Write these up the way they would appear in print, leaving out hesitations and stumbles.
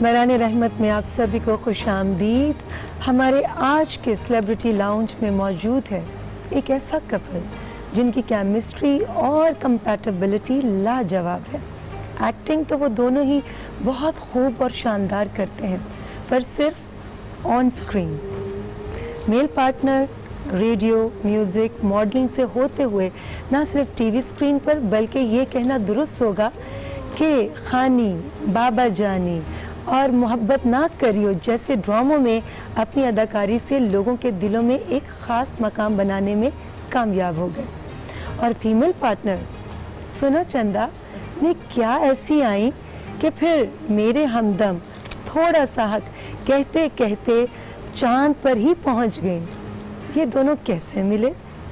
बरान रहमत में आप सभी को खुश आमदीद। हमारे आज के सेलिब्रिटी लाउंज में मौजूद है एक ऐसा कपल जिनकी केमिस्ट्री और कंपैटिबिलिटी लाजवाब है। एक्टिंग तो वो दोनों ही बहुत खूब और शानदार करते हैं, पर सिर्फ on screen. Male partner radio, music, modelling से होते हुए ना सिर्फ टीवी स्क्रीन पर, बल्कि ये कहना दुरुस्त होगा कि खानी, बाबा जानी और मोहब्बत ना करियो जैसे ड्रामों में अपनी अदाकारी से लोगों के दिलों में एक ख़ास मकाम बनाने में कामयाब हो गए। और फीमेल पार्टनर सुनो चंदा में क्या ऐसी आई कि फिर मेरे हमदम थोड़ा सा हक कहते कहते चांद पर ही पहुंच गए। ये दोनों कैसे मिले,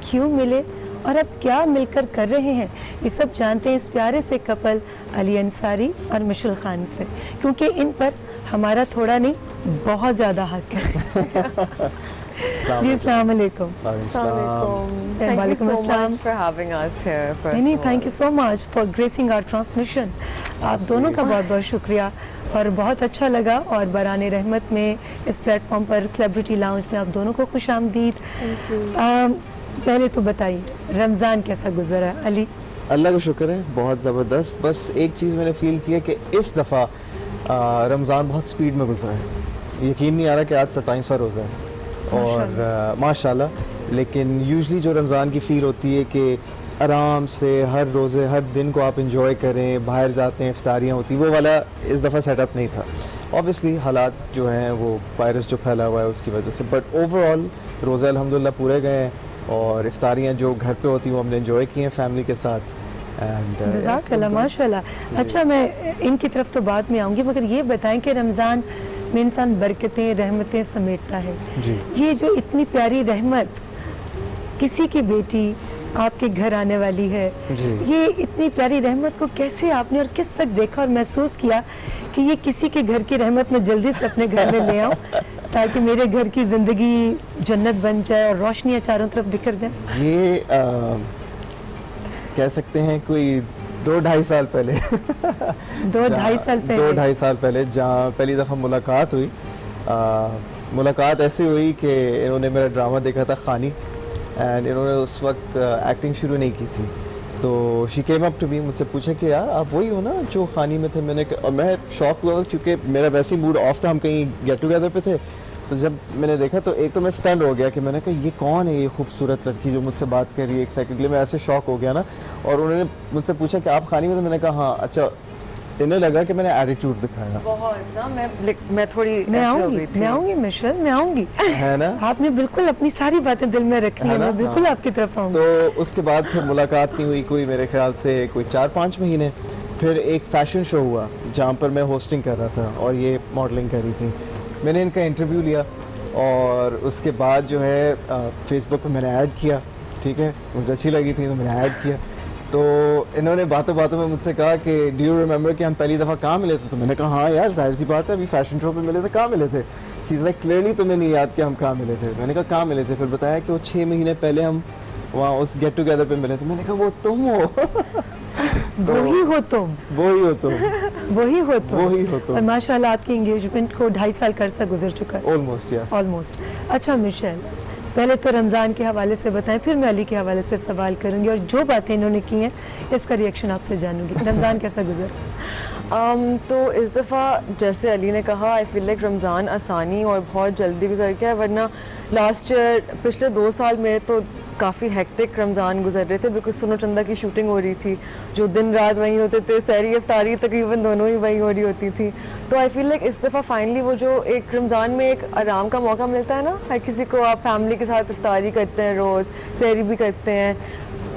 क्यों मिले और अब क्या मिलकर कर रहे हैं, ये सब जानते हैं इस प्यारे से कपल अली अंसारी और मिशेल खान से, क्योंकि इन पर हमारा थोड़ा नहीं बहुत ज़्यादा हक है। जी अस्सलाम वालेकुम। वालेकुम अस्सलाम। नहीं, thank you so much for gracing our transmission. आप दोनों का बहुत बहुत शुक्रिया और बहुत अच्छा लगा। और बरान रहमत में इस प्लेटफॉर्म पर सेलिब्रिटी लाउंज में आप दोनों को खुश आमदीद। पहले तो बताइए रमज़ान कैसा गुजरा अली? अल्लाह का शुक्र है, बहुत ज़बरदस्त। बस एक चीज़ मैंने फ़ील किया कि इस दफ़ा रमज़ान बहुत स्पीड में गुजरा है। यकीन नहीं आ रहा कि आज 27वां रोज़ा है और माशाल्लाह। लेकिन यूजली जो रमज़ान की फ़ील होती है कि आराम से हर रोज़े हर दिन को आप इंजॉय करें, बाहर जाते हैं, इफ्तारियाँ होती, वो वाला इस दफ़ा सेटअप नहीं था। ऑब्वियसली हालात जो हैं वो वायरस जो फैला हुआ है उसकी वजह से, बट ओवरऑल रोज़े अल्हम्दुलिल्लाह पूरे गए हैं और इफ्तारियाँ जो घर पे होती हैं वो हमने एंजॉय की हैं फैमिली के साथ। एंड जज़ाकल्लाह माशाल्लाह। अच्छा, मैं इनकी तरफ तो बाद में आऊँगी, मगर ये बताएं कि रमज़ान में इंसान बरकतें रहमतें समेटता है जी। ये जो इतनी प्यारी रहमत किसी की बेटी आपके घर आने वाली है, ये इतनी प्यारी रहमत को कैसे आपने और किस वक्त देखा और महसूस किया कि ये किसी के घर की रहमत मैं जल्दी से अपने घर में ले आऊँ ताकि मेरे घर की ज़िंदगी जन्नत बन जाए और रोशनियाँ चारों तरफ बिखर जाए? ये कह सकते हैं कोई 2-2.5 साल पहले 2-2.5 साल पहले 2-2.5 साल पहले जहाँ पहली दफ़ा मुलाकात हुई। मुलाकात ऐसे हुई कि इन्होंने मेरा ड्रामा देखा था खानी, एंड इन्होंने उस वक्त एक्टिंग शुरू नहीं की थी। तो she came up to me, मुझसे पूछा कि यार आप वही हो ना जो खानी में थे। और मैं शॉक हुआ क्योंकि मेरा वैसे ही मूड ऑफ था, हम कहीं गेट टुगेदर पे थे। तो जब मैंने देखा तो एक तो मैं स्टन हो गया कि मैंने कहा ये कौन है ये खूबसूरत लड़की जो मुझसे बात कर रही है। एक सेकंड के लिए मैं ऐसे शॉक हो गया ना। और उन्होंने मुझसे पूछा कि आप खानी में, तो मैंने कहा हाँ। अच्छा, इन्हें लगा कि मैंने एटीट्यूड दिखाया बहुत ना। मैं थोड़ी मैं आऊँगी मिशेल, मैं आऊँगी, है ना। आपने बिल्कुल अपनी सारी बातें दिल में रखी है, मैं बिल्कुल आपकी तरफ आऊँगी। तो उसके बाद फिर मुलाकात नहीं हुई कोई, मेरे ख्याल से कोई 4-5 महीने। फिर एक फ़ैशन शो हुआ जहाँ पर मैं होस्टिंग कर रहा था और ये मॉडलिंग कर रही थी। मैंने इनका इंटरव्यू लिया और उसके बाद जो है फेसबुक पर मैंने ऐड किया। ठीक है, मुझे अच्छी लगी थी तो मैंने ऐड किया। तो इन्होंने बातों बातों में मुझसे कहा कि डू यू रिमेंबर कि हम पहली दफ़ा कहाँ मिले थे? तो मैंने कहा हाँ यार, जाहिर सी बात है, अभी फ़ैशन शो पे मिले थे। कहाँ मिले थे? शी इज़ लाइक क्लियरली तुम्हें नहीं याद कि हम कहाँ मिले थे? मैंने कहा कहाँ मिले थे? फिर बताया कि वो 6 महीने पहले हम वहाँ उस गेट टुगेदर पे मिले थे। मैंने कहा वो तुम हो? वही हो तुम, वही हो तुम, वही हो तुम, वही हो तुम। और माशाल्लाह आपकी एंगेजमेंट को 2.5 साल का अर्सा गुजर चुका है। Almost, yes, almost. अच्छा मिशेल, पहले तो रमज़ान के हवाले से बताएं, फिर मैं अली के हवाले से सवाल करूंगी और जो बातें इन्होंने की हैं इसका रिएक्शन आपसे जानूंगी। रमज़ान कैसा गुजरा? तो इस दफ़ा जैसे अली ने कहा, आई फील लाइक रमज़ान आसानी और बहुत जल्दी गुजर गया है, वरना लास्ट ईयर पिछले 2 साल में तो काफ़ी हेक्टिक रमज़ान गुजर रहे थे, बिकॉज सुनो चंदा की शूटिंग हो रही थी, जो दिन रात वहीं होते थे, सहरी इफ्तारी तकरीबन दोनों ही वहीं हो रही होती थी। तो आई फील लाइक इस दफ़ा फाइनली वो जो एक रमज़ान में एक आराम का मौका मिलता है ना, हर किसी को, आप फैमिली के साथ इफ्तारी करते हैं, रोज़ सहरी भी करते हैं,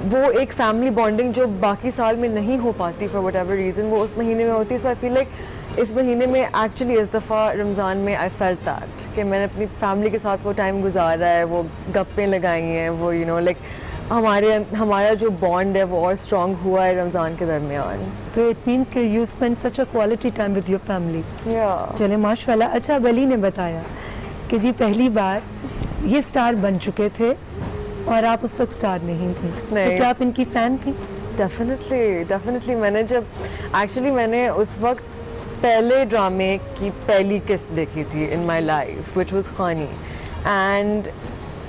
वो एक फैमिली बॉन्डिंग जो बाकी साल में नहीं हो पाती फॉर वट एवर रीज़न, वो उस महीने में होती है। सो आई फील लाइक इस महीने में एक्चुअली इस दफ़ा रमज़ान में आई फेल्ट दैट कि मैंने अपनी फैमिली के साथ वो टाइम गुजारा है, वो गप्पें लगाई हैं, वो यू नो लाइक हमारा जो बॉन्ड है वो और स्ट्रॉन्ग हुआ है रमज़ान के दरमियान। तो इट मीन्स कि you spend such a quality time with your family. चले माशाल्लाह। अच्छा, अब अली ने बताया कि जी पहली बार ये स्टार बन चुके थे और आप उस वक्त स्टार नहीं थी, तो क्या आप इनकी फ़ैन थी? डेफिनेटली मैंने जब एक्चुअली मैंने उस वक्त पहले ड्रामे की पहली किस्त देखी थी in my life which was honey and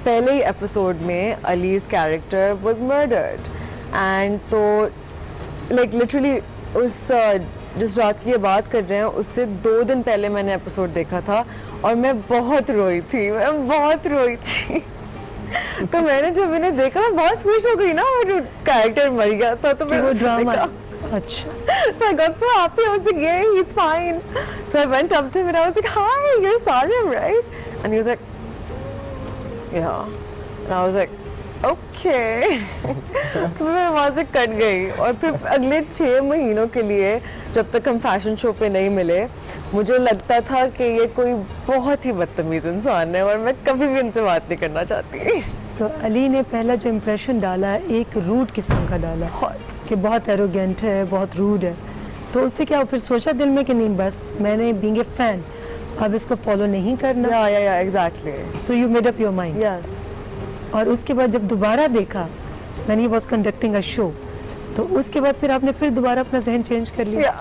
पहले ही एपिसोड में Ali's character was murdered and तो लाइक लिटरली उस जिस रात की ये बात कर रहे हैं उससे 2 दिन पहले मैंने एपिसोड देखा था और मैं बहुत रोई थी तो मैंने जब इन्हें देखा मैं बहुत खुश हो गई ना और जो कैरेक्टर मर गया था तो मैं वो उससे ड्रामा देखा। अच्छा So I got so happy. I was like, yeah, he's fine. So I went up to him and I was like, hi, you're Salim, right? And he was like, yeah. And I was like, okay. तो मैं वहाँ से cut गई और फिर अगले 6 महीनों के लिए जब तक हम फैशन शो पे नहीं मिले मुझे लगता था कि ये कोई बहुत ही बदतमीज इंसान है और मैं कभी भी इनसे बात नहीं करना चाहती। तो अली ने पहला जो इम्प्रेशन डाला एक रूड किस्म का डाला कि बहुत एरोगेंट है, बहुत रूड है, तो उससे क्या फिर सोचा दिल में कि नहीं बस मैंने बीइंग ए फैन अब इसको फॉलो नहीं करना। या exactly. So you made up your mind. Yes. और उसके बाद जब दोबारा देखा when he was conducting a show तो उसके बाद फिर आपने फिर दोबारा अपना जहन चेंज कर लिया।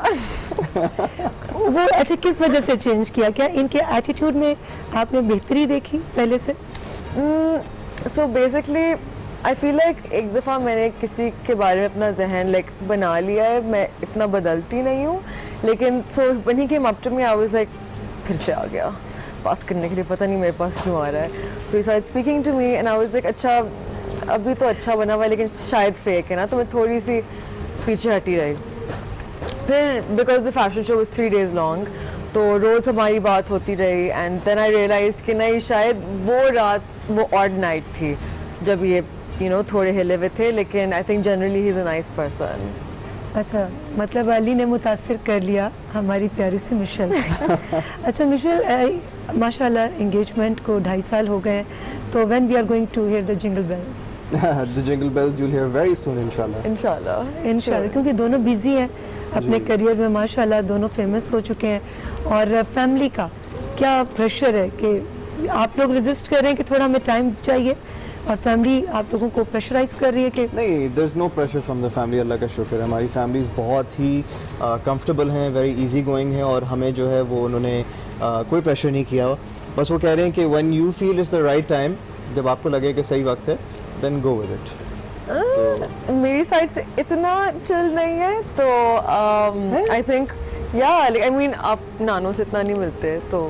वो अच्छा किस वजह से चेंज किया? क्या इनके एटीट्यूड में आपने बेहतरी देखी पहले से? So basically I feel like एक दफ़ा मैंने किसी के बारे में अपना जहन लाइक बना लिया है, मैं इतना बदलती नहीं हूँ, लेकिन so when he came up to me I was like फिर से आ गया बात करने के लिए, पता नहीं मेरे पास क्यों आ रहा है। So he started speaking to me and I was like अच्छा अभी तो अच्छा बना हुआ है लेकिन शायद फेक है ना, तो मैं थोड़ी सी पीछे हटी रही। फिर because the fashion show was 3 days long तो रोज़ हमारी बात होती रही एंड देन आई रियलाइज कि नहीं शायद वो रात वो ऑड नाइट थी जब ये थोड़े हिले हुए थे, लेकिन I think generally he is a nice person. अच्छा मतलब अली ने मुतासिर कर लिया हमारी प्यारी सी मिशेल। अच्छा मिशेल माशाल्लाह एंगेजमेंट को 2.5 साल हो गए तो when we are going to hear the jingle bells? The jingle bells you'll hear very soon inshallah. इंशाल्लाह क्योंकि दोनों बिजी हैं अपने करियर में माशाल्लाह, दोनों फेमस हो चुके हैं। और फैमिली का क्या प्रेशर है कि आप लोग रेजिस्ट कर रहे हैं कि थोड़ा हमें टाइम चाहिए और फैमिली आप लोगों को प्रेशराइज कर रही है कि नहीं, there's no pressure from the family, अल्लाह का शुक्र है हमारी फैमिलीज बहुत ही कंफर्टेबल हैं, वेरी इजी गोइंग हैं और हमें जो है वो उन्होंने कोई प्रेशर नहीं किया। बस वो कह रहे हैं कि when you feel it's the right time, जब आपको लगे कि सही वक्त है देन गो विद इट। मेरी साइड से इतना चिल नहीं है तो आई थिंक आई मीन आप नानों से इतना नहीं मिलते तो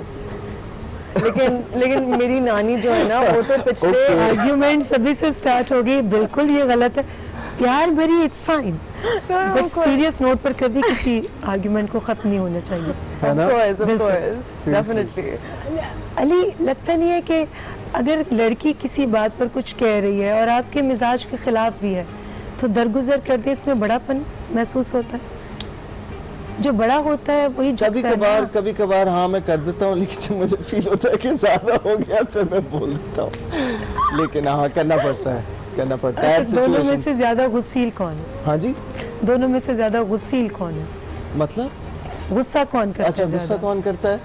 लेकिन मेरी नानी जो है ना वो तो पिछले आर्ग्यूमेंट सभी से स्टार्ट हो गई, बिल्कुल ये गलत है, प्यार भरी it's fine but serious note पर कभी किसी आर्ग्यूमेंट को खत्म नहीं होना चाहिए, है ना? डेफिनेटली। अली लगता नहीं है कि अगर लड़की किसी बात पर कुछ कह रही है और आपके मिजाज के खिलाफ भी है तो दरगुजर करते इसमें बड़ापन महसूस होता है? जो बड़ा होता है वही कभी कभार हाँ मैं कर देता हूँ, लेकिन जब मुझे फील होता है कि ज़्यादा हो गया फिर मैं बोल देता हूँ, लेकिन हाँ करना पड़ता है। दोनों में से ज्यादा गुस्सील कौन है? हाँ जी, दोनों में से ज्यादा गुस्सील कौन है? मतलब गुस्सा कौन करता है? अच्छा गुस्सा कौन करता है?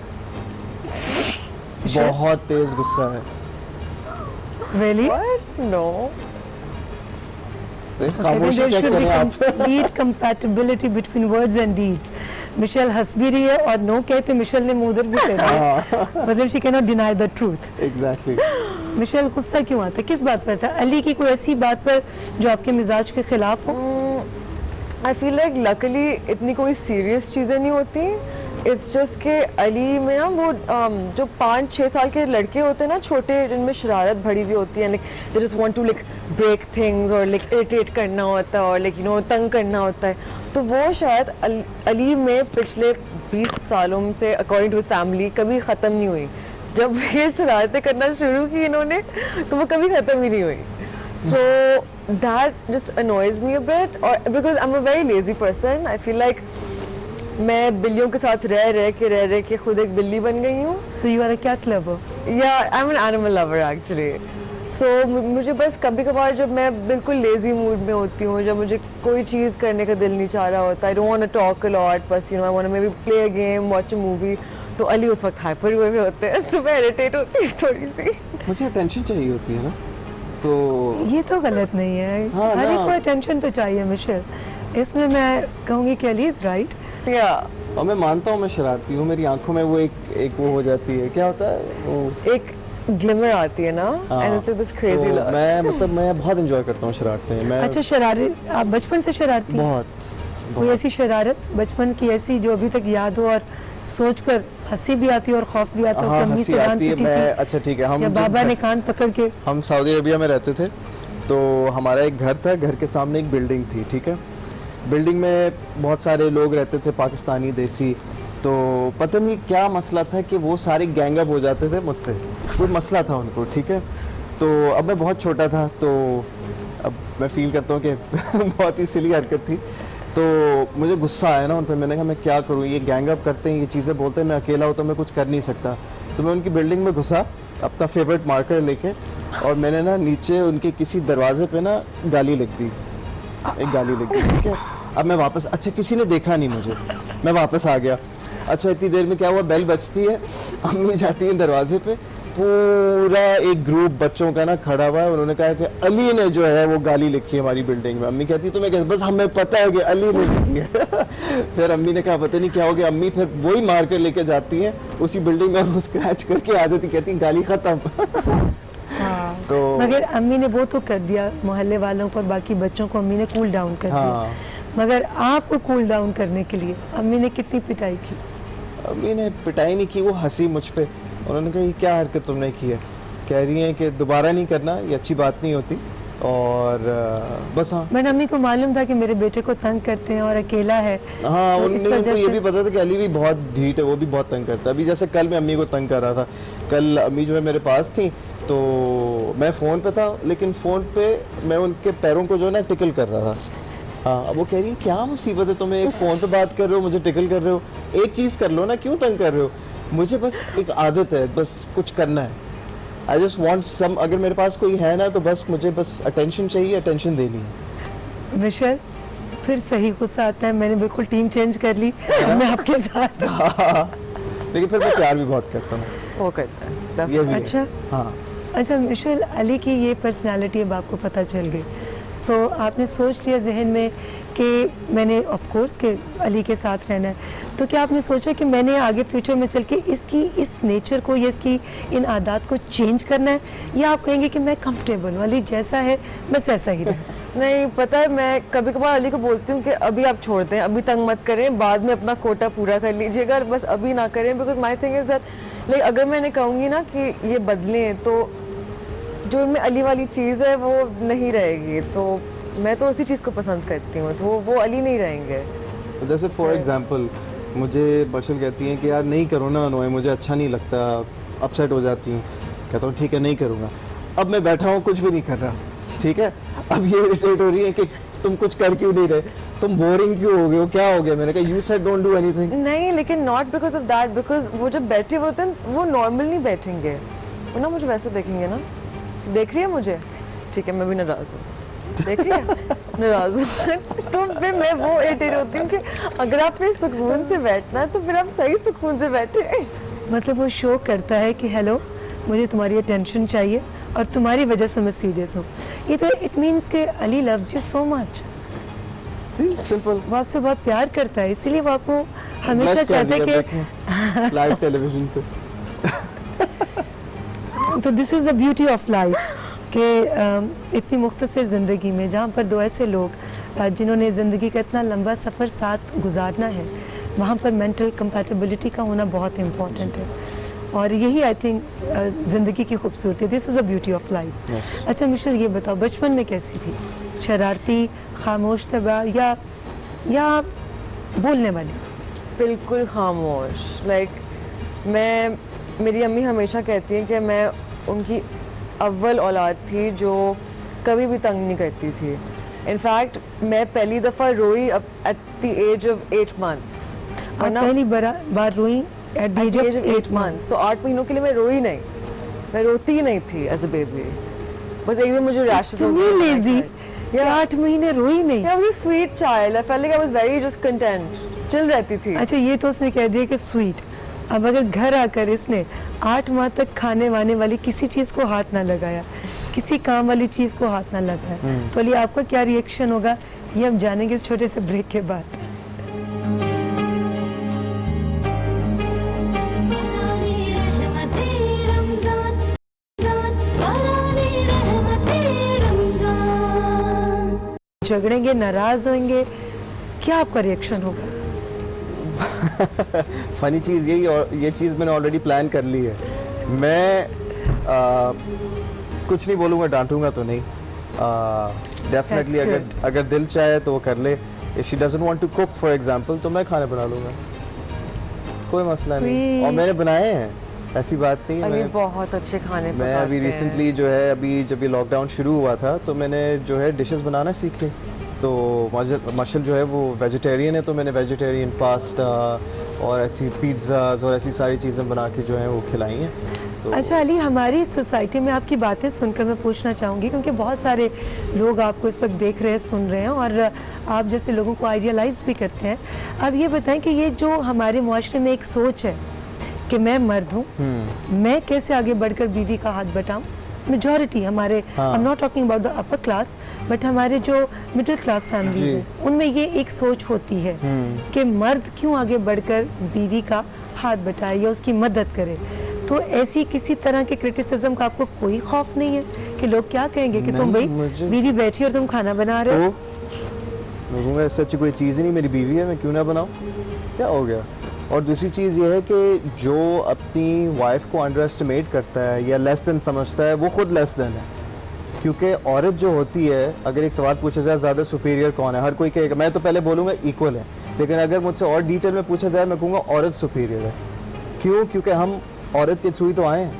बहुत तेज गुस्सा है। Really? नो खामोशी चेक करें आप। complete compatibility between words and deeds. Michelle हंस भी रही है और नो कहते मिशेल ने मुंह उधर भी कर दिया, मतलब she cannot deny the truth. Exactly. Michelle गुस्सा क्यों आता है, किस बात पर था? अली की कोई ऐसी बात पर जो आपके मिजाज के खिलाफ हो? आई फील लाइक लकीली इतनी कोई सीरियस चीज़ें नहीं होती, इट्स जस्ट के अली में ना वो जो 5-6 साल के लड़के होते हैं ना छोटे, जिनमें शरारत भरी हुई होती है, like they just want to like break things और लाइक इरिटेट करना होता है और लाइक तंग करना होता है, तो वो शायद अली में पिछले 20 सालों से अकॉर्डिंग टू हिज फैमिली कभी ख़त्म नहीं हुई। जब ये शरारतें करना शुरू की इन्होंने तो वो कभी ख़त्म ही नहीं हुई। So that just annoys me a bit, और because I am a very lazy person, I feel like मैं बिल्लियों के साथ रह के खुद एक बिल्ली बन गई हूँ। So you are a cat lover? या I am an animal lover actually. So मुझे बस कभी कभार जब मैं बिल्कुल लेजी मूड में होती हूँ, जब मुझे कोई चीज़ करने का दिल नहीं चाह रहा होता, I don't want to talk a lot, बस I want to maybe play a game, watch a movie, तो अली उस वक्त हाइपर हुए होते हैं तो मैं इरिटेट होती हूँ थोड़ी सी। मुझे अटेंशन चाहिए होती है ना, تو یہ تو غلط نہیں ہے. ہاں ہر ایک نا. کو اٹینشن تو چاہیے مشل. اس میں میں کہوں گی کہ علی از رائٹ. یا اور میں مانتا ہوں میں شرارتی ہوں, میری آنکھوں میں وہ ایک وہ ہو جاتی ہے, کیا ہوتا ہے وہ ایک گلمر آتی ہے نا, اینڈ اٹس دس کریزی تو لو. میں بہت انجوائے کرتا ہوں شرارتیں. میں اچھا شرارت, آپ بچپن سے شرارتی ہیں؟ بہت کوئی ایسی شرارت بچپن کی ایسی جو ابھی تک یاد ہو اور سوچ کر ہنسی بھی آتی ہے اور خوف بھی آتا ہے کہ ہاں امی سے ہنسی کان آتی ہے. پٹی میں تھی اچھا ٹھیک ہے, یا ہم بابا نے کان پکڑ کے. ہم سعودی عربیہ میں رہتے تھے, تو ہمارا ایک گھر تھا, گھر کے سامنے ایک بلڈنگ تھی, ٹھیک ہے. بلڈنگ میں بہت سارے لوگ رہتے تھے پاکستانی دیسی. تو پتہ نہیں کیا مسئلہ تھا کہ وہ سارے گینگ اپ ہو جاتے تھے مجھ سے, کوئی مسئلہ تھا ان کو, ٹھیک ہے. تو اب میں بہت چھوٹا تھا, تو اب میں فیل کرتا ہوں کہ بہت ہی سلی حرکت تھی. تو مجھے غصہ آیا نا ان پہ, میں نے کہا میں کیا کروں, یہ گینگ اپ کرتے ہیں, یہ چیزیں بولتے ہیں, میں اکیلا ہوں تو میں کچھ کر نہیں سکتا. تو میں ان کی بلڈنگ میں گھسا اپنا فیوریٹ مارکر لے کے, اور میں نے نا نیچے ان کے کسی دروازے پہ نا گالی لکھ دی, ایک گالی لکھ دی, ٹھیک ہے. اب میں واپس, اچھا کسی نے دیکھا نہیں مجھے, میں واپس آ گیا. اچھا اتنی دیر میں کیا ہوا, بیل بجتی ہے, امی جاتی ہیں دروازے پہ, پورا ایک گروپ بچوں کا نا کھڑا ہوا ہے. انہوں نے کہا کہ علی نے جو ہے وہ گالی لکھی ہے ہماری بلڈنگ میں. امی کہتی تو میں کہتی بس ہمیں پتہ ہے کہ علی نے لکھی ہے. پھر امی نے کہا پتہ نہیں کیا ہو گیا. امی پھر وہی مار کر لے کے جاتی ہیں اسی بلڈنگ میں, اور وہ اسکریچ کر کے آ جاتی, کہتی گالی ختم. تو مگر امی نے وہ تو کر دیا محلے والوں کو اور باقی بچوں کو امی نے کول ڈاؤن کر دیا. ہاں, مگر آپ کو کول ڈاؤن کرنے کے لیے امی نے کتنی پٹائی کی؟ امی نے پٹائی نہیں کی, وہ ہنسی مجھ پہ. انہوں نے کہا یہ کیا حرکت تم نے کی ہے, کہہ رہی ہیں کہ دوبارہ نہیں کرنا, یہ اچھی بات نہیں ہوتی. اور بس ہاں, بٹ امی کو معلوم تھا کہ میرے بیٹے کو تنگ کرتے ہیں اور اکیلا ہے. ہاں تو ان اس کو وجہ یہ سے بھی پتا تھا کہ علی بھی بہت ڈھیٹ ہے, وہ بھی بہت تنگ کرتا ہے. ابھی جیسے کل میں امی کو تنگ کر رہا تھا, کل امی جو ہے میرے پاس تھیں, تو میں فون پہ تھا, لیکن فون پہ میں ان کے پیروں کو جو ہے نا ٹکل کر رہا تھا. ہاں, اب وہ کہہ رہی ہیں کیا مصیبت ہے تمہیں, ایک فون پہ بات کر رہے ہو, مجھے ٹکل کر رہے ہو, ایک چیز کر لو نا, کیوں تنگ کر رہے ہو. مجھے بس ایک عادت ہے, بس کچھ کرنا ہے. آئی جسٹ وانٹ سم, اگر میرے پاس کوئی ہے نا تو بس مجھے بس اٹینشن چاہیے, اٹینشن دینی ہے. مشل پھر صحیح غصہ آتا ہے, میں نے بالکل ٹیم چینج کر لی, میں آپ کے ساتھ. لیکن پھر میں پیار بھی بہت کرتا ہوں, وہ کرتا ہے. یہ بھی ہے. اچھا ہاں اچھا مشل, علی کی یہ پرسنالٹی اب آپ کو پتہ چل گئی, سو آپ نے سوچ لیا ذہن میں کہ میں نے آف کورس کہ علی کے ساتھ رہنا ہے, تو کیا آپ نے سوچا کہ میں نے آگے فیوچر میں چل کے اس نیچر کو یا اس کی ان عادات کو چینج کرنا ہے, یا آپ کہیں گے کہ میں کمفرٹیبل ہوں, علی جیسا ہے بس ایسا ہی رہے؟ نہیں پتہ ہے, میں کبھی کبھار علی کو بولتی ہوں کہ ابھی آپ چھوڑ دیں, ابھی تنگ مت کریں, بعد میں اپنا کوٹا پورا کر لیجیے گا, بس ابھی نہ کریں. Because my thing is that like اگر میں نے کہوں گی نا کہ یہ بدلیں, تو جو ان میں علی والی چیز ہے وہ نہیں رہے گی. تو میں تو اسی چیز کو پسند کرتی ہوں, تو وہ علی نہیں رہیں گے. جیسے فار ایگزامپل مجھے بشر کہتی ہیں کہ یار نہیں کرو نا انوائے, مجھے اچھا نہیں لگتا, اپسیٹ ہو جاتی ہوں. کہتا ہوں ٹھیک ہے نہیں کروں گا. اب میں بیٹھا ہوں کچھ بھی نہیں کر رہا, ٹھیک ہے, اب یہ اریٹیٹ ہو رہی ہے کہ تم کچھ کر کیوں نہیں رہے, تم بورنگ کیوں ہو گئے ہو, کیا ہو گیا. میں نے کہا you said don't do any thing. نہیں, لیکن not because of that, because وہ جب بیٹھے ہوتے ہیں وہ نارمل نہیں بیٹھیں گے, وہ نا مجھے ویسے دیکھیں گے نا. دیکھ رہی ہے مجھے, ٹھیک ہے, میں بھی ناراض ہوں, دیکھ رہی ہے ناراض ہوں. تو پھر میں وہ اریٹیٹ ہوتی ہوں کہ اگر آپ نے سکون سے بیٹھنا ہے تو پھر آپ صحیح سکون سے بیٹھے. مطلب وہ شو کرتا ہے کہ ہیلو مجھے تمہاری اٹینشن چاہیے اور تمہاری وجہ سے میں سیریس ہوں. یہ تو اٹ مینس کہ Ali loves you so much. Simple, وہ آپ سے بہت پیار کرتا ہے, اسی لیے وہ آپ کو ہمیشہ چاہتے ہیں کہ لائیو ٹیلی ویژن پہ. تو دس از دا بیوٹی آف لائف کہ اتنی مختصر زندگی میں جہاں پر دو ایسے لوگ جنہوں نے زندگی کا اتنا لمبا سفر ساتھ گزارنا ہے, وہاں پر مینٹل کمپیٹیبلٹی کا ہونا بہت امپورٹنٹ ہے. اور یہی آئی تھنک زندگی کی خوبصورتی, دس از دا بیوٹی آف لائف. اچھا مشل یہ بتاؤ بچپن میں کیسی تھی, شرارتی, خاموش طبع یا بولنے والی؟ بالکل خاموش. لائک میری امی ہمیشہ کہتی ہیں کہ میں ان کی اول اولاد تھی جو کبھی بھی تنگ نہیں کرتی تھی. انفیکٹ میں پہلی دفعہ روئی at the age of 8 months. آپ پہلی بار روئی at the age of 8 months. تو 8 مہینوں کے لیے میں روئی نہیں, میں روتی ہی نہیں تھی ایز اے بیبی. بس ایک دن مجھے ریشز ہو گئے. اتنی لیزی, 8 مہینے روئی نہیں. I was a sweet child. I felt like I was very just content. چل رہتی تھی. اچھا یہ تو اس نے کہہ دیا کہ سویٹ. اب اگر گھر آ کر اس نے 8 ماہ تک کھانے وانے والی کسی چیز کو ہاتھ نہ لگایا, किसी काम वाली चीज़ को हाथ ना लगाए। तो अली आपका क्या रिएक्शन होगा ये हम जानेंगे इस छोटे से ब्रेक के बाद। झगड़ेंगे, नाराज होंगे, क्या आपका रिएक्शन होगा? फ़नी चीज़ यही, और ये चीज़ मैंने ऑलरेडी प्लान कर ली है। मैं कुछ नहीं बोलूँगा, डांटूंगा तो नहीं। डेफिनेटली That's अगर दिल चाहे तो वो कर ले। If she doesn't want to cook for example, तो मैं खाना बना लूँगा, कोई मसला नहीं। Sweet. और मैंने बनाए हैं, ऐसी बात नहीं है। अली मैंने- बहुत अच्छे खाने मैं पकाते अभी हैं। रिसेंटली जो है, अभी जब ये लॉकडाउन शुरू हुआ था तो मैंने जो है डिशेस बनाना सीख ली। तो माशल जो है वो वेजिटेरियन है, तो मैंने वेजिटेरियन पास्ता और ऐसी पिज़्ज़ाज़ और ऐसी सारी चीज़ें बना के जो हैं वो खिलाई हैं। तो अच्छा अली, हमारी सोसाइटी में आपकी बातें सुनकर मैं पूछना चाहूँगी, क्योंकि बहुत सारे लोग आपको इस वक्त देख रहे हैं, सुन रहे हैं, और आप जैसे लोगों को आइडियलाइज भी करते हैं। अब ये बताएं कि ये जो हमारे मुआशरे में एक सोच है कि मैं मर्द हूँ, मैं कैसे आगे बढ़कर बीवी का हाथ बटाऊँ। मेजॉरिटी हमारे, I am not talking about the upper class, but हमारे जो मिडिल क्लास फैमिलीज जी। हैं उनमें ये एक सोच होती है कि मर्द क्यों आगे बढ़कर बीवी का हाथ बटाए या उसकी मदद करे। तो ऐसी किसी तरह के क्रिटिसिज्म का आपको कोई खौफ नहीं है कि लोग क्या कहेंगे कि तुम भाई नहीं, मुझे- बीवी बैठी और तुम खाना बना रहे हो? तो मैं कहूँगा इससे अच्छी कोई चीज़ ही नहीं, मेरी बीवी है, मैं क्यों ना बनाऊँ, क्या हो गया। और दूसरी चीज़ ये है कि जो अपनी वाइफ को अंडर एस्टिमेट करता है या लेस देन समझता है, वो खुद लेस देन है। क्योंकि औरत जो होती है, अगर एक सवाल पूछा जाए ज़्यादा सुपीरियर कौन है, हर कोई कहेगा, मैं तो पहले बोलूँगा इक्वल है, लेकिन अगर मुझसे और डिटेल में पूछा जाए मैं कहूँगा औरत सुपीरियर है। क्यों? क्योंकि हम औरत के थ्रू ही तो आए हैं।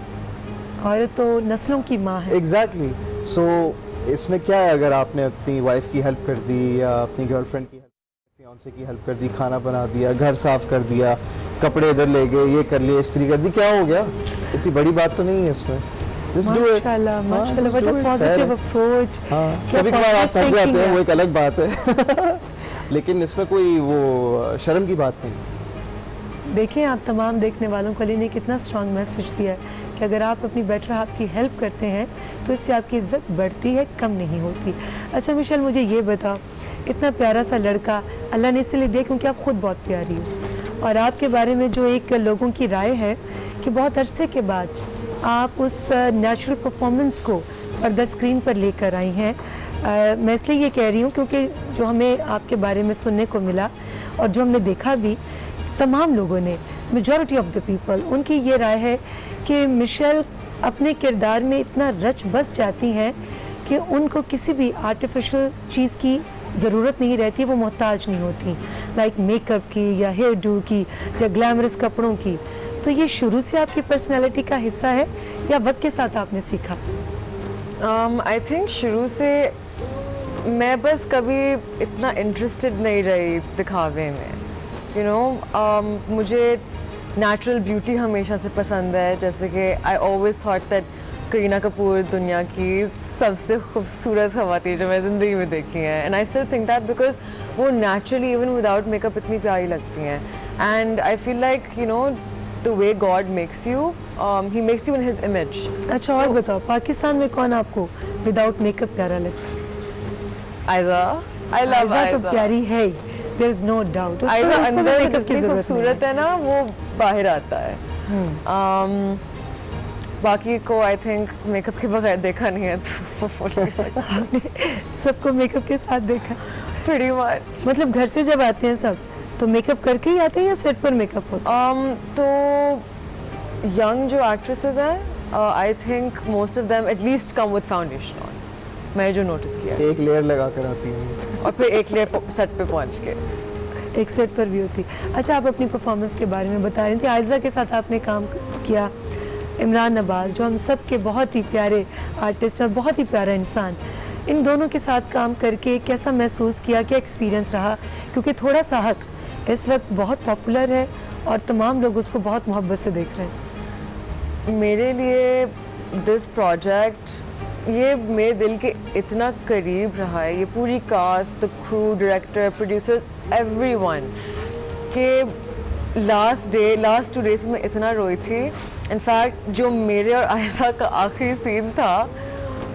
औरत तो नस्लों की माँ है। एग्जैक्टली। सो इसमें क्या है, अगर आपने अपनी वाइफ की हेल्प कर दी या अपनी गर्लफ्रेंड की, फियांसे की हेल्प कर दी, खाना बना दिया, घर साफ कर दिया, कपड़े इधर ले गए, ये कर लिए, इस्त्री कर दी, क्या हो गया? इतनी बड़ी बात तो नहीं है इसमें। Just do it. माशाल्लाह, हाँ, माशाल्लाह, just what do a it. positive खैर है। approach. हाँ, क्या कभी कभार आप positive थक जाते thinking हैं, है। वो एक अलग बात है। लेकिन इसमें कोई वो शर्म की बात नहीं। देखें आप तमाम देखने वालों को अली ने कितना स्ट्रॉन्ग मैसेज दिया है कि अगर आप अपनी बेटर हाफ की हेल्प करते हैं तो इससे आपकी इज्जत बढ़ती है, कम नहीं होती। अच्छा मिशेल, मुझे ये बताओ, इतना प्यारा सा लड़का अल्लाह ने इसलिए दिया क्योंकि आप खुद बहुत प्यारी हो, और आपके बारे में जो एक लोगों की राय है कि बहुत अरसे के बाद आप उस नेचुरल परफॉर्मेंस को पर्दा स्क्रीन पर लेकर आई हैं। मैं इसलिए ये कह रही हूँ क्योंकि जो हमें आपके बारे में सुनने को मिला और जो हमने देखा भी, तमाम लोगों ने, मेजॉरिटी ऑफ द पीपल, उनकी ये राय है कि मिशेल अपने किरदार में इतना रच बस जाती हैं कि उनको किसी भी आर्टिफिशियल चीज़ की ज़रूरत नहीं रहती, वो मोहताज नहीं होती, लाइक मेकअप की या हेयर डू की या ग्लैमरस कपड़ों की। तो ये शुरू से आपकी पर्सनैलिटी का हिस्सा है या वक्त के साथ आपने सीखा? आई थिंक शुरू से मैं बस कभी इतना इंटरेस्टेड नहीं रही दिखावे में। यू नो, मुझे नेचुरल ब्यूटी हमेशा से पसंद है। जैसे कि I always thought that Kareena Kapoor दुनिया की सबसे खूबसूरत खवातीन जो मैं ज़िंदगी में देखी हैं, and I still think that because वो नेचुरली इवन विदाउट मेकअप इतनी प्यारी लगती हैं। And I feel like you know the way God makes you, he makes you in his image. अच्छा और बताओ, पाकिस्तान में कौन आपको विदाउट मेकअप प्यारा लगता है? आयज़ा, आई लव आयज़ा तो प्यारी है ही, there is no doubt. Ayza अंदर मेकअप की जितनी जरूरत नहीं खूबसूरत है ना, वो बाहर आता है। बाकी को आई थिंक मेकअप के बगैर देखा नहीं है तो बोल नहीं सकती। है। सबको मेकअप के साथ देखा, Pretty much. मतलब घर से जब आते हैं सब तो मेकअप करके ही आते हैं या सेट पर मेकअप होता तो यंग जो एक्ट्रेसेस हैं, I think most of them at least come with foundation on, मैं जो नोटिस किया है। एक लेयर लगा कर आती हूँ। और फिर एक लेयर सेट पे पहुंच के। है, एक सेट पर भी होती। अच्छा, आप अपनी परफॉर्मेंस के बारे में बता रही थी, आयज़ा के साथ आपने काम किया, इमरान नवाज़ जो हम सब के बहुत ही प्यारे आर्टिस्ट और बहुत ही प्यारा इंसान, इन दोनों के साथ काम करके कैसा महसूस किया, क्या एक्सपीरियंस रहा? क्योंकि थोड़ा सा हक इस वक्त बहुत पॉपुलर है और तमाम लोग उसको बहुत मोहब्बत से देख रहे हैं। मेरे लिए दिस प्रोजेक्ट ये मेरे दिल के इतना करीब रहा है, ये पूरी cast, the crew, director, producers, everyone, के लास्ट 2 डेज में इतना रोई थी। इनफैक्ट जो मेरे और आयशा का आखिरी सीन था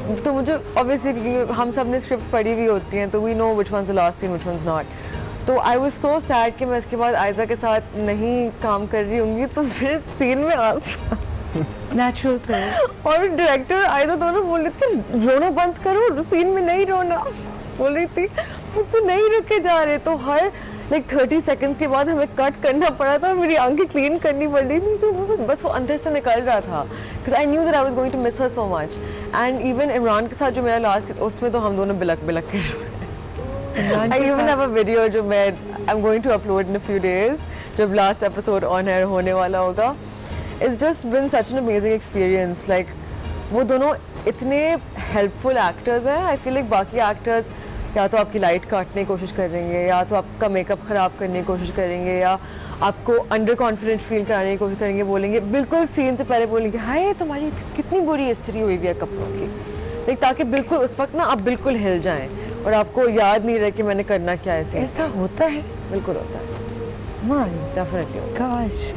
तो मुझे ऑब्वियसली क्योंकि हम सब ने स्क्रिप्ट पढ़ी हुई होती हैं तो we know which one last scene which one not. तो आई वाज सो सैड कि मैं इसके बाद आयजा के साथ नहीं काम कर रही होंगी तो फिर सीन में नेचुरल था. और डायरेक्टर आयजा दोनों बोल रही थी रोना बंद करो, सीन में नहीं रोना, बोल रही थी मुझसे नहीं रुके जा रहे. तो हर लाइक 30 सेकंड्स के बाद हमें कट करना पड़ा था, मेरी आंखें क्लीन करनी पड़ रही थी, तो बस वो अंदर से निकल रहा था because I knew that I was going to miss her so much. And even Imran के साथ जो मेरा लास्ट उसमें तो हम दोनों बिलक बिलक के इमरान आई के इवन साथ हैव अ वीडियो जो मैं I am going to upload in a few days जब लास्ट एपिसोड ऑन एयर होने वाला होगा. It's just been such an amazing experience. Like वो दोनों इतने हेल्पफुल एक्टर्स हैं. आई फील लाइक बाकी एक्टर्स या तो आपकी लाइट काटने की कोशिश करेंगे, या तो आपका मेकअप ख़राब करने की कोशिश करेंगे, या आपको अंडर कॉन्फिडेंस फील कराने की कोशिश करेंगे, बोलेंगे बिल्कुल सीन से पहले बोलेंगे हाय तुम्हारी कितनी बुरी इस्त्री हुई हुई है कपड़ों की, लाइक ताकि बिल्कुल उस वक्त ना आप बिल्कुल हिल जाएं और आपको याद नहीं रहे कि मैंने करना क्या है. सीन ऐसा होता है. बिल्कुल होता है, माय डेफिनेटली. गॉश.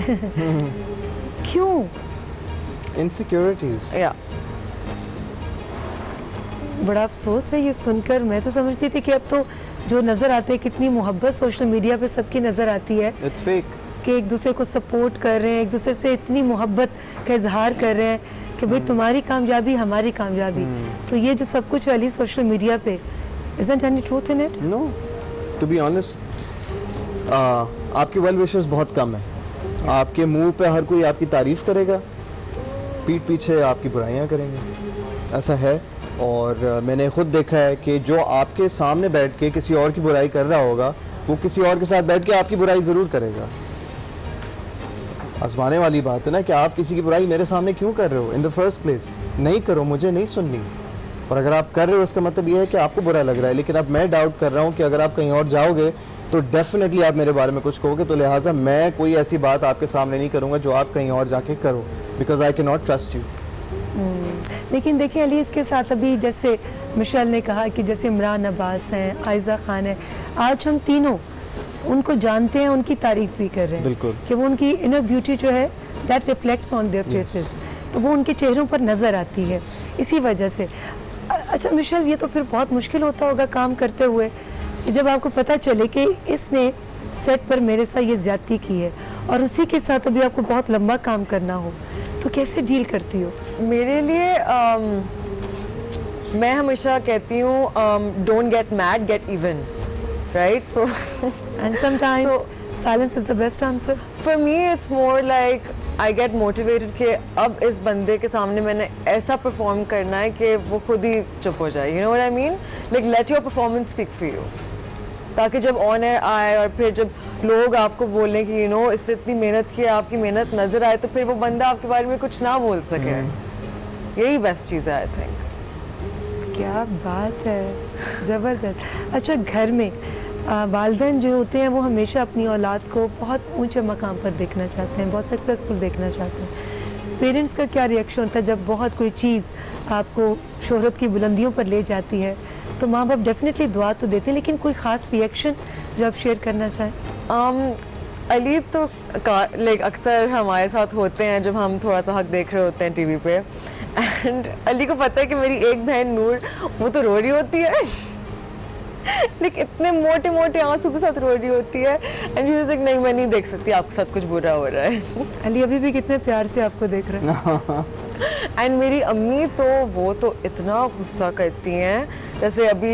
क्यों? इनसिक्योरिटीज. या बड़ा अफसोस है ये सुनकर. मैं तो समझती थी कि अब तो जो नज़र आते हैं कितनी मोहब्बत सोशल मीडिया पे सबकी नज़र आती है इट्स फेक. कि एक दूसरे को सपोर्ट कर रहे हैं, एक दूसरे से इतनी मोहब्बत का इजहार कर रहे हैं कि भाई तुम्हारी कामयाबी हमारी कामयाबी. तो ये जो सब कुछ वाली सोशल मीडिया पे isn't any truth in it? No, to be honest आपके वेल विशर्स बहुत कम है. आपके मुंह पे हर कोई आपकी तारीफ करेगा, पीठ पीछे आपकी बुराइयां करेंगे. ऐसा है. और मैंने खुद देखा है कि जो आपके सामने बैठ के किसी और की बुराई कर रहा होगा वो किसी और के साथ बैठ के आपकी बुराई ज़रूर करेगा. आजमाने वाली बात है ना कि आप किसी की बुराई मेरे सामने क्यों कर रहे हो इन द फर्स्ट प्लेस. नहीं करो, मुझे नहीं सुननी. और अगर आप कर रहे हो उसका मतलब ये है कि आपको बुरा लग रहा है. लेकिन अब मैं डाउट कर रहा हूँ कि अगर आप कहीं और जाओगे तो डेफिनेटली आप मेरे बारे में कुछ कहोगे, तो लिहाजा मैं कोई ऐसी बात आपके सामने नहीं करूँगा जो आप कहीं और जाके करो, because I can not trust you. लेकिन देखिए अली, इसके साथ अभी जैसे मिशेल ने कहा कि जैसे इमरान अब्बास हैं, आयजा खान है, आज हम तीनों उनको जानते हैं, उनकी तारीफ भी कर रहे हैं. बिल्कुल. कि वो उनकी इनर ब्यूटी जो है that reflects on their faces, तो वो उनके चेहरों पर नज़र आती है इसी वजह से. अच्छा मिशेल, ये तो फिर बहुत मुश्किल होता होगा काम करते हुए कि जब आपको पता चले कि इसने सेट पर मेरे साथ ये ज्यादती की है और उसी के साथ अभी आपको बहुत लंबा काम करना हो, तो कैसे डील करती हो? मेरे लिए मैं हमेशा कहती हूँ don't get mad, get even, right? So and sometimes silence is the best answer. For me it's more like I get motivated कि अब इस बंदे के सामने मैंने ऐसा परफॉर्म करना है कि वो खुद ही चुप हो जाए. You know what I mean? Like let your performance speak for you, ताकि जब ऑन एयर आए और फिर जब लोग आपको बोलें कि यू नो इसने इतनी मेहनत की, आपकी मेहनत नजर आए, तो फिर वो बंदा आपके बारे में कुछ ना बोल सके. यही बेस्ट चीज़ है आई थिंक. क्या बात है, ज़बरदस्त. अच्छा, घर में वालिदैन जो होते हैं वो हमेशा अपनी औलाद को बहुत ऊंचे मकाम पर देखना चाहते हैं, बहुत सक्सेसफुल देखना चाहते हैं. पेरेंट्स का क्या रिएक्शन होता है जब बहुत कोई चीज़ आपको शोहरत की बुलंदियों पर ले जाती है? तो माँ बाप डेफिनेटली दुआ तो देते हैं, लेकिन कोई ख़ास रिएक्शन जो आप शेयर करना चाहें? अली तो लाइक अक्सर हमारे साथ होते हैं जब हम थोड़ा सा हक देख रहे होते हैं टीवी पे, एंड अली को पता है कि मेरी एक बहन नूर वो तो रो रही होती है लेकिन इतने मोटे मोटे आंसू के साथ रो रही होती है, एंड शी इज लाइक नहीं मैं नहीं देख सकती, आपके साथ कुछ बुरा हो रहा है. अली अभी भी कितने प्यार से आपको देख रहे हैं. एंड मेरी अम्मी तो वो तो इतना गुस्सा करती हैं, जैसे अभी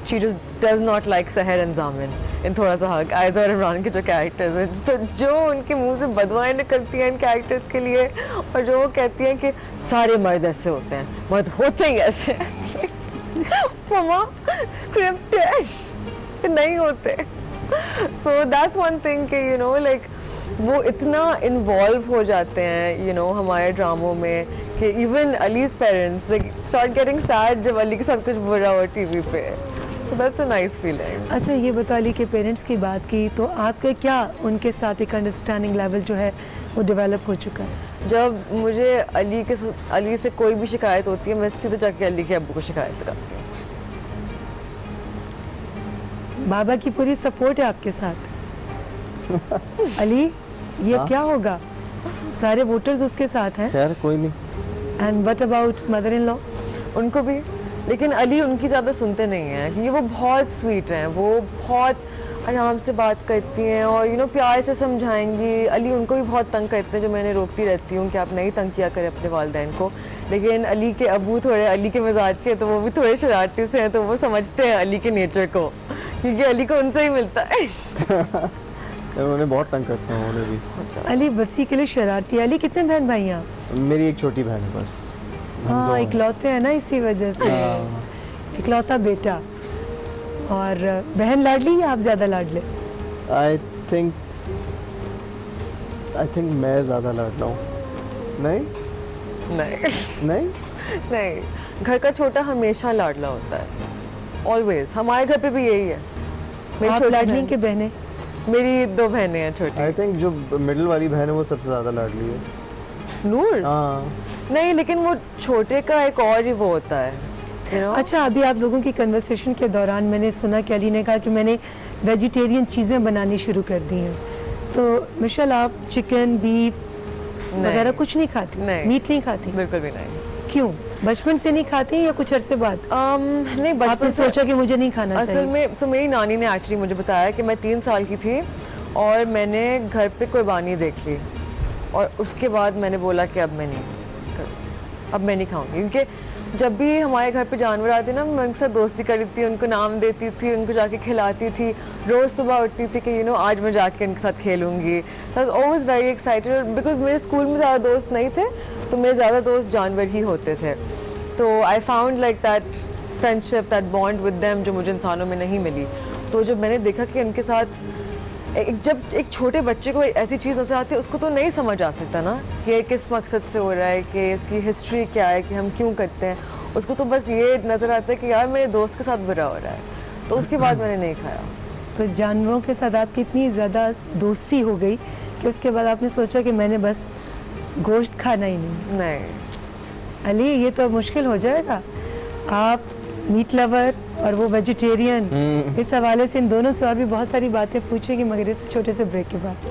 she just does not like सहर एंड जामिन इन थोड़ा सा हक. आयजा और इमरान के जो कैरेक्टर्स हैं, तो जो उनके मुंह से बदवाएं निकलती हैं इन कैरेक्टर्स के लिए, और जो वो कहती हैं कि सारे मर्द ऐसे होते हैं, मर्द होते ही ऐसे मम्मा स्क्रिप्ट है, ऐसे नहीं होते. सो दैट्स वन थिंग कि यू नो लाइक वो इतना इन्वॉल्व हो जाते हैं यू नो हमारे ड्रामों में कि even allies parents like start getting sad जब अली के साथ कुछ बुरा हो टीवी पे. So that's a nice feeling. अच्छा, ये बता अली के पेरेंट्स की बात की, तो आपके क्या उनके साथ एक अंडरस्टैंडिंग लेवल जो है वो डेवलप हो चुका है? जब मुझे अली से कोई भी शिकायत होती है, मैं सीधे जाके अली के अब्बू को शिकायत करती हूँ. बाबा की पूरी सपोर्ट है आपके साथ. अली, ये हाँ? क्या होगा? सारे वोटर्स उसके साथ हैं. खैर कोई नहीं. And what about mother in law? ان کو بھی. لیکن علی ان کی زیادہ سنتے نہیں ہیں کیونکہ وہ بہت سویٹ ہیں, وہ بہت آرام سے بات کرتی ہیں اور پیار سے سمجھائیں گی. علی ان کو بھی بہت تنگ کرتے ہیں, جو میں نے روکتی رہتی ہوں کہ آپ نہیں تنگ کیا کریں اپنے والدین کو. لیکن علی کے ابو تھوڑے علی کے مزاج کے, تو وہ بھی تھوڑے شرارتی سے ہیں, تو وہ سمجھتے ہیں علی کے نیچر کو, کیونکہ علی کو ان سے ہی ملتا ہے. انہیں بہت تنگ کرتے ہیں انہیں بھی. علی بسی کے لیے شرارتی ہے. علی کتنے بہن بھائی ہیں آپ؟ میری ایک چھوٹی بہن ہے بس. ہاں اکلوتے ہیں نا, اسی وجہ سے اکلوتا بیٹا. اور بہن لاڈلی یا آپ زیادہ لاڈلے؟ آئی تھنک میں زیادہ لاڈلا ہوں. نہیں نہیں نہیں, گھر کا چھوٹا ہمیشہ لاڈلا ہوتا ہے, آلویز. ہمارے گھر پہ بھی یہی ہے. آپ لاڈلی کے بہنیں؟ میری 2 بہنیں ہیں چھوٹی. آئی تھنک جو مڈل والی بہن ہے وہ سب سے زیادہ لاڈلی ہے. نور ہاں نہیں, لیکن وہ چھوٹے کا ایک اور ہی وہ ہوتا ہے. اچھا, ابھی آپ لوگوں کی کنورسیشن کے دوران میں نے سنا کہ علی نے کہا کہ میں نے ویجیٹیرین چیزیں بنانی شروع کر دی ہیں. تو مشل آپ چکن بیف وغیرہ کچھ نہیں کھاتی؟ میٹ نہیں کھاتی؟ بالکل بھی نہیں. کیوں, بچپن سے نہیں کھاتی یا کچھ عرصے بعد نہیں, آپ نے بچپن سوچا کہ مجھے نہیں کھانا اصل چاہیے؟ میں تو میری نانی نے ایکچولی مجھے بتایا کہ میں 3 سال کی تھی اور میں نے گھر پہ قربانی دیکھ لی, اور اس کے بعد میں نے بولا کہ اب میں نہیں کھاؤں گی. کیونکہ جب بھی ہمارے گھر پہ جانور آتے نا, میں ان کے ساتھ دوستی کرتی تھی, ان کو نام دیتی تھی, ان کو جا کے کھلاتی تھی. روز صبح اٹھتی تھی کہ آج میں جا کے ان کے ساتھ کھیلوں گی. I was always very excited, because میرے اسکول میں زیادہ دوست نہیں تھے, تو میرے زیادہ دوست جانور ہی ہوتے تھے. تو I found like that friendship, that bond with them, جو مجھے انسانوں میں نہیں ملی. تو جب میں نے دیکھا کہ ان کے ساتھ جب ایک چھوٹے بچے کو ایسی چیز نظر آتی ہے, اس کو تو نہیں سمجھ آ سکتا نا کہ یہ کس مقصد سے ہو رہا ہے, کہ اس کی ہسٹری کیا ہے, کہ ہم کیوں کرتے ہیں. اس کو تو بس یہ نظر آتا ہے کہ یار میرے دوست کے ساتھ برا ہو رہا ہے. تو اس کے بعد میں نے نہیں کھایا. تو جانوروں کے ساتھ آپ کی اتنی زیادہ دوستی ہو گئی کہ اس کے بعد آپ نے سوچا کہ میں نے بس گوشت کھانا ہی نہیں. علی یہ تو مشکل ہو جائے گا, آپ میٹ لور اور وہ ویجیٹیرین, اس حوالے سے ان دونوں سے اور بھی بہت ساری باتیں پوچھیں گی, مگر اس چھوٹے سے بریک کے بعد.